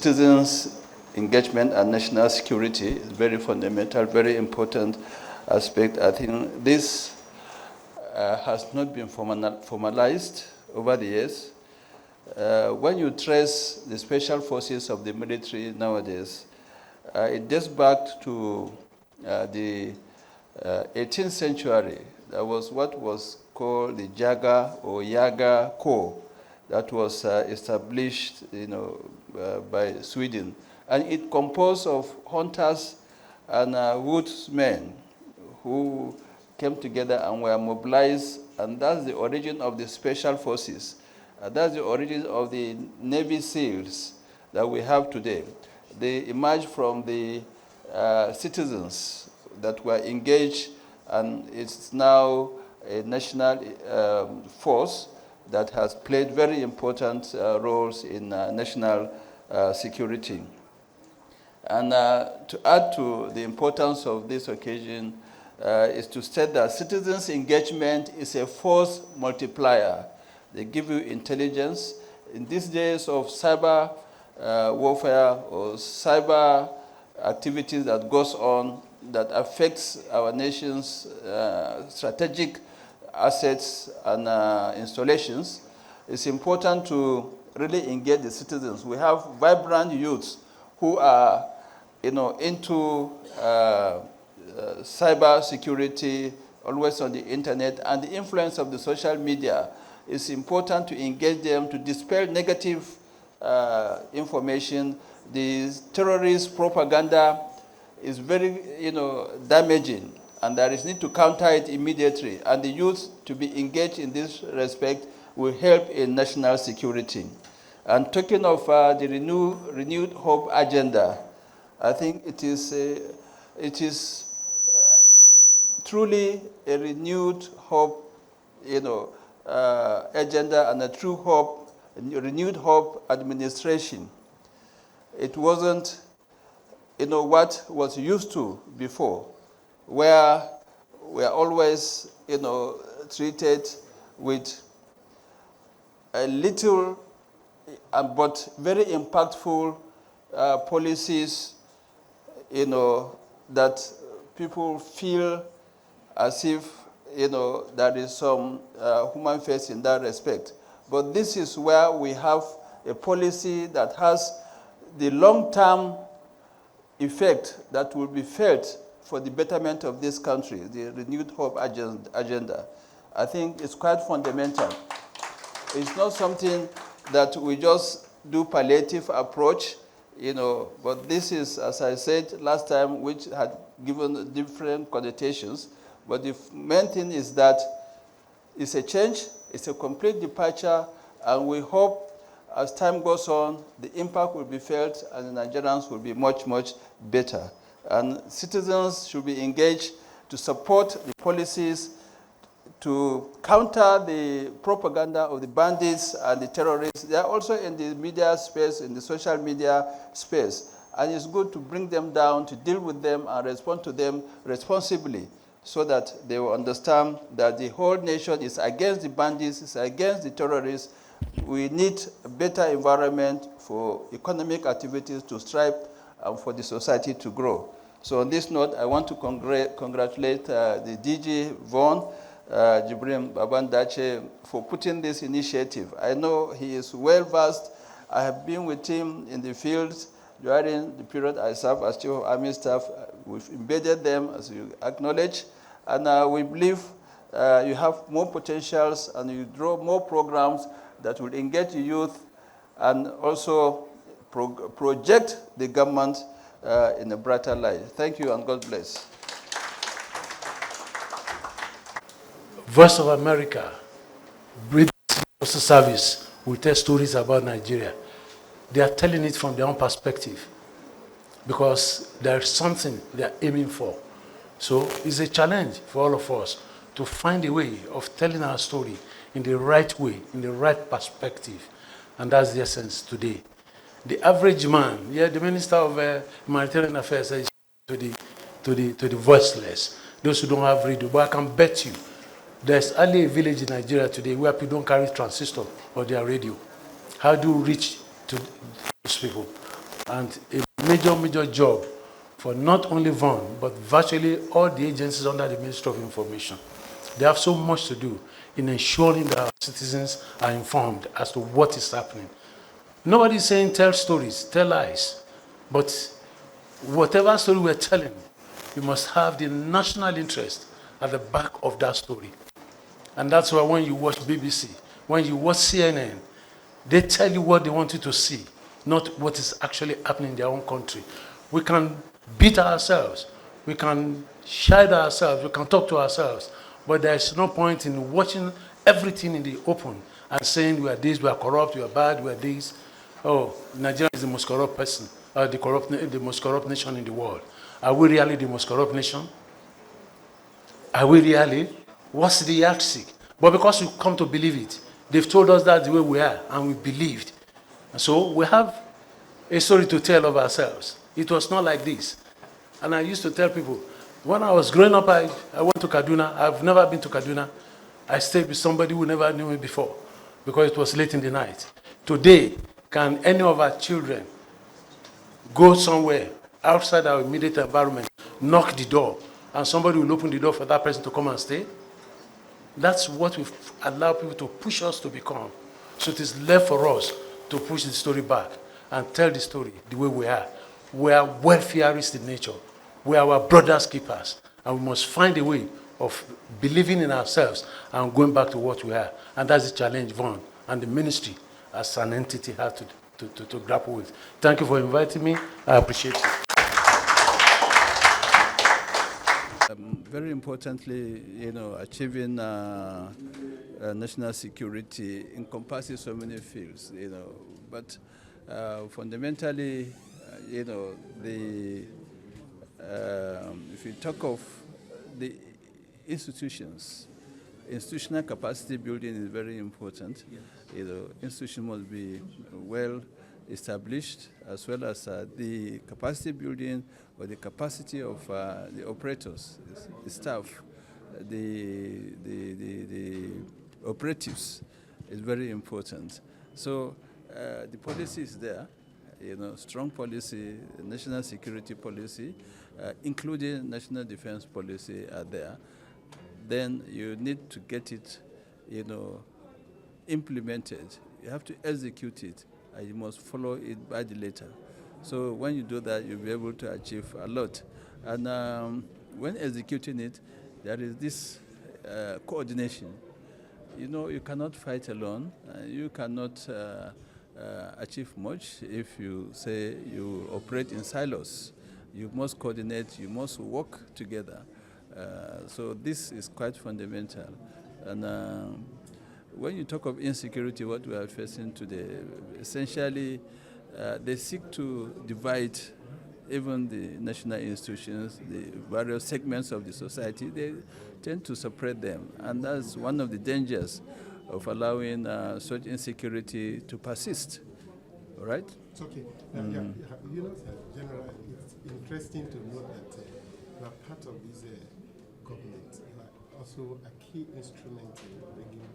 citizens' engagement and national security is very fundamental, very important aspect. I think this has not been formalized over the years. When you trace the special forces of the military nowadays, it dates back to the 18th century. There was what was called the Jaga or Yaga Corps that was established, by Sweden, and it composed of hunters and woodsmen who came together and were mobilized, and that's the origin of the special forces. That's the origin of the Navy SEALs that we have today. They emerged from the citizens that were engaged, and it's now a national force that has played very important roles in national security. And to add to the importance of this occasion is to state that citizens' engagement is a force multiplier. They give you intelligence. In these days of cyber warfare or cyber activities that goes on that affects our nation's strategic assets and installations, it's important to really engage the citizens. We have vibrant youths who are, into cyber security, always on the internet, and the influence of the social media. It's important to engage them to dispel negative information. The terrorist propaganda is very, damaging, and there is need to counter it immediately. And the youth to be engaged in this respect will help in national security. And talking of the renewed hope agenda, I think it is truly a renewed hope, agenda and a true hope, renewed hope administration. It wasn't, what was used to before, where we are always, treated with a little but very impactful policies, that people feel as if, there is some human face in that respect. But this is where we have a policy that has the long-term effect that will be felt for the betterment of this country, the renewed hope agenda. I think it's quite fundamental. It's not something that we just do palliative approach, but this is, as I said last time, which had given different connotations. But the main thing is that it's a change, it's a complete departure, and we hope as time goes on, the impact will be felt and the Nigerians will be much, much better. And citizens should be engaged to support the policies to counter the propaganda of the bandits and the terrorists. They are also in the media space, in the social media space. And it's good to bring them down, to deal with them and respond to them responsibly so that they will understand that the whole nation is against the bandits, is against the terrorists. We need a better environment for economic activities to strive and for the society to grow. So on this note, I want to congratulate the DG Vaughan, Jibrim Babandache, for putting this initiative. I know he is well versed. I have been with him in the field during the period I served as Chief of Army Staff. We've embedded them, as you acknowledge, and we believe you have more potentials and you draw more programs that will engage the youth and also project the government in a brighter light. Thank you and God bless. Voice of America, British Postal Service will tell stories about Nigeria. They are telling it from their own perspective because there is something they are aiming for. So it's a challenge for all of us to find a way of telling our story in the right way, in the right perspective. And that's the essence today. The average man, the Minister of Humanitarian Affairs says to the voiceless, those who don't have radio. But I can bet you, there's only a village in Nigeria today where people don't carry transistor or their radio. How do you reach to those people? and a major job for not only VON, but virtually all the agencies under the Ministry of Information. They have so much to do in ensuring that our citizens are informed as to what is happening. Nobody is saying tell stories, tell lies, but whatever story we're telling, we must have the national interest at the back of that story. And that's why when you watch BBC, when you watch CNN, they tell you what they want you to see, not what is actually happening in their own country. We can beat ourselves, we can chide ourselves, we can talk to ourselves, but there's no point in watching everything in the open and saying we are this, we are corrupt, we are bad, we are this. Oh, Nigeria is the most corrupt person, the most corrupt nation in the world. Are we really the most corrupt nation? Are we really? What's the yardstick? But because we come to believe it, they've told us that's the way we are, and we believed. And so we have a story to tell of ourselves. It was not like this. And I used to tell people, when I was growing up, I went to Kaduna. I've never been to Kaduna. I stayed with somebody who never knew me before because it was late in the night. Today, can any of our children go somewhere outside our immediate environment, knock the door, and somebody will open the door for that person to come and stay? That's what we've allowed people to push us to become. So it is left for us to push the story back and tell the story the way we are. We are welfareists in nature. We are our brother's keepers. And we must find a way of believing in ourselves and going back to what we are. And that's the challenge VON and the ministry as an entity have to grapple with. Thank you for inviting me. I appreciate it. Very importantly, achieving national security encompasses so many fields, but fundamentally, if you talk of the institutions, institutional capacity building is very important. Yeah. Institution must be well established, as well as the capacity building or the capacity of the operators, the staff, the operatives is very important. So the policy is there, strong policy, national security policy, including national defense policy are there. Then you need to get it, implemented. You have to execute it, and you must follow it by the letter. So when you do that, you'll be able to achieve a lot. And when executing it, there is this coordination. You cannot fight alone. You cannot achieve much if you say you operate in silos. You must coordinate. You must work together. So this is quite fundamental. And when you talk of insecurity, what we are facing today, essentially, they seek to divide even the national institutions, the various segments of the society. They tend to separate them, and that's one of the dangers of allowing such insecurity to persist. All right? It's okay. General, it's interesting to note that you are part of this government. You are also a key instrument in bringing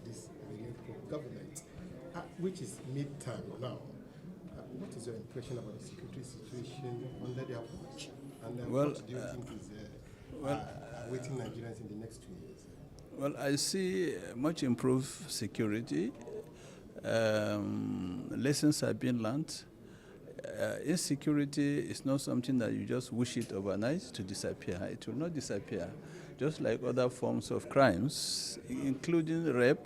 this government, which is mid-term now. What is your impression about the security situation under their watch? And what do you think is awaiting Nigerians in the next 2 years? Well, I see much improved security. Lessons have been learned. Insecurity is not something that you just wish it overnight to disappear. It will not disappear. Just like other forms of crimes, including rape,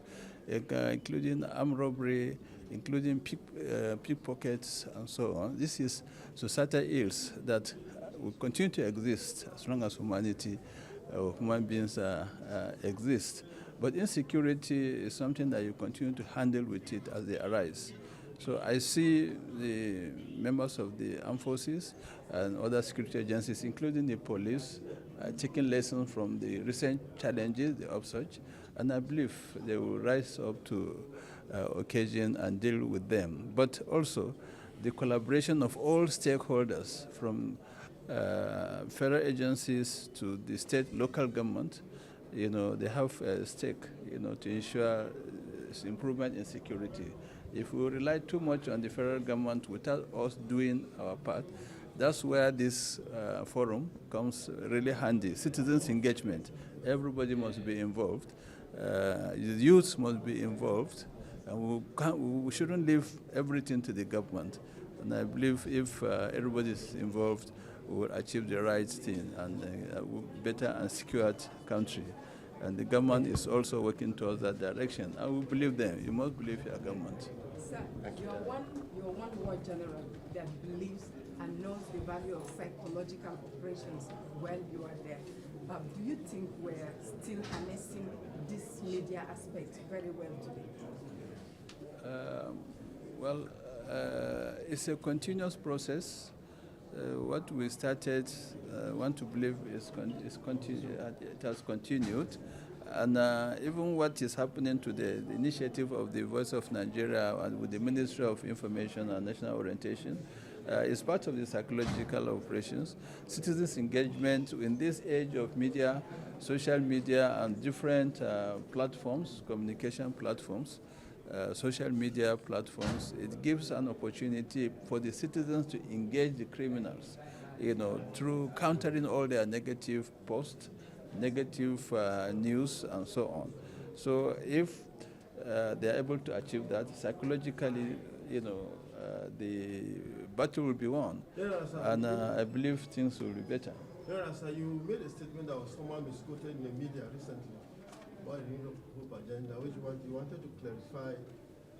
including armed robbery, including pickpockets and so on. This is societal ills that will continue to exist as long as humanity or human beings exist. But insecurity is something that you continue to handle with it as they arise. So I see the members of the armed forces and other security agencies, including the police, taking lessons from the recent challenges, the upsurge, and I believe they will rise up to occasion and deal with them. But also the collaboration of all stakeholders, from federal agencies to the state, local government, they have a stake, to ensure improvement in security. If we rely too much on the federal government without us doing our part, that's where this forum comes really handy. Citizens' engagement. Everybody must be involved. The youth must be involved. And we shouldn't leave everything to the government. And I believe if everybody is involved, we will achieve the right thing and a better and secured country. And the government is also working towards that direction. I will believe them. You must believe your government. Sir, you're one war general that believes and knows the value of psychological operations while you are there. Do you think we're still harnessing this media aspect very well today? It's a continuous process. What we started, want to believe it has continued. And even what is happening today, the initiative of the Voice of Nigeria and with the Ministry of Information and National Orientation is part of the psychological operations. Citizens' engagement in this age of media, social media, and different platforms, communication platforms, social media platforms, it gives an opportunity for the citizens to engage the criminals, through countering all their negative posts, negative news, and so on. So if they are able to achieve that, psychologically, the battle will be won. And I believe things will be better. Sir, you made a statement that was somewhat misquoted in the media recently about the New Hope agenda, which you wanted to clarify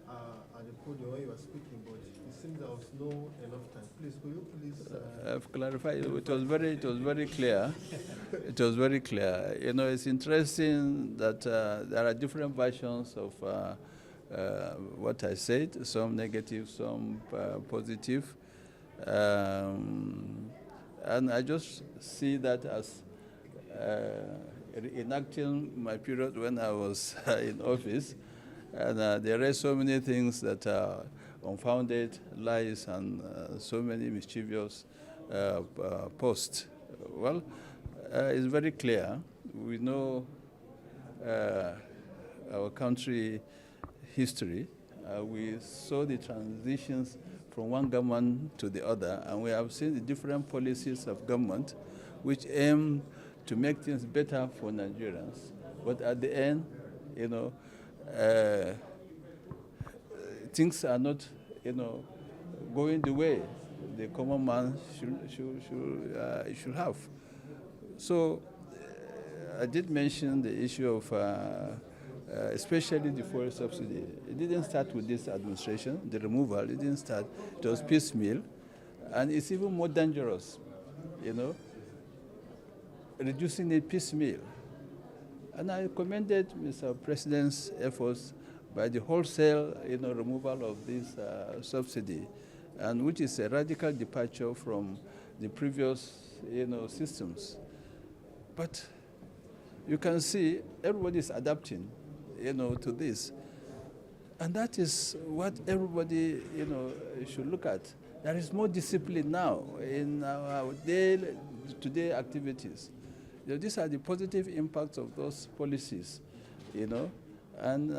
at the podium when you were speaking, but it seems there was no enough time. Please, could you please... I've clarified. It was very clear. It was very clear. It's interesting that there are different versions of what I said, some negative, some positive. And I just see that as enacting my period when I was in office. And there are so many things that are unfounded, lies, and so many mischievous posts. Well, it's very clear. We know our country history. We saw the transitions from one government to the other, and we have seen the different policies of government which aim to make things better for Nigerians. But at the end, things are not, going the way the common man should have. So I did mention the issue of, especially the fuel subsidy. It didn't start with this administration, the removal. It didn't start. It was piecemeal, and it's even more dangerous, reducing it piecemeal. And I commended Mr. President's efforts by the wholesale, removal of this subsidy, and which is a radical departure from the previous, systems. But you can see everybody is adapting, to this, and that is what everybody, should look at. There is more discipline now in our day-to-day activities. These are the positive impacts of those policies, and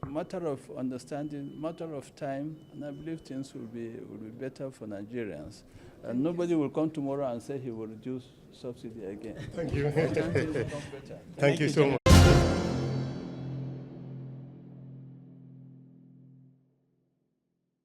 matter of understanding, matter of time, and I believe things will be better for Nigerians. And nobody will come tomorrow and say he will reduce subsidy again. Thank you. Things will become better. Thank you so much.